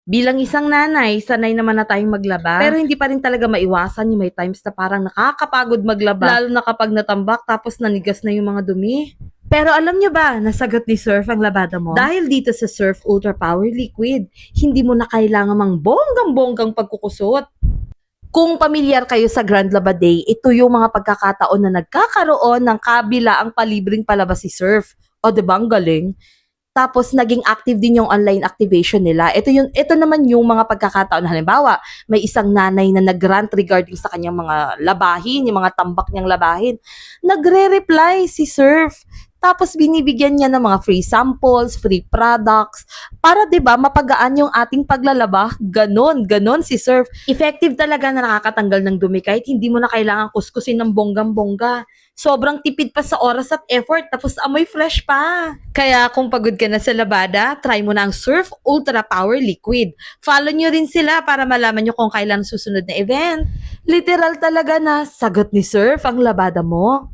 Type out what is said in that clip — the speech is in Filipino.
Bilang isang nanay, sanay naman na tayong maglaba. Pero hindi pa rin talaga maiwasan yung may times na parang nakakapagod maglaba. Lalo na kapag natambak tapos nanigas na yung mga dumi. Pero alam nyo ba, nasagot ni Surf ang labada mo? Dahil dito sa Surf Ultra Power Liquid, hindi mo na kailangan mang bonggang-bonggang pagkukusot. Kung pamilyar kayo sa Grand Laba Day, ito yung mga pagkakataon na nagkakaroon ng kabilaang palibreng palabas si Surf. O diba ang galing? Tapos naging active din yung online activation nila. Ito naman yung mga pagkakataon. Halimbawa, may isang nanay na nag-rant regarding sa kanyang mga labahin, yung mga tambak niyang labahin. Nagre-reply si Surf. Tapos binibigyan niya ng mga free samples, free products, para 'di ba mapagaan yung ating paglalaba. Ganon si Surf. Effective talaga na nakakatanggal ng dumi kahit hindi mo na kailangan kuskusin ng bonggang-bongga. Sobrang tipid pa sa oras at effort, tapos amoy fresh pa. Kaya kung pagod ka na sa labada, try mo na ang Surf Ultra Power Liquid. Follow nyo rin sila para malaman nyo kung kailan susunod na event. Literal talaga na sagot ni Surf ang labada mo.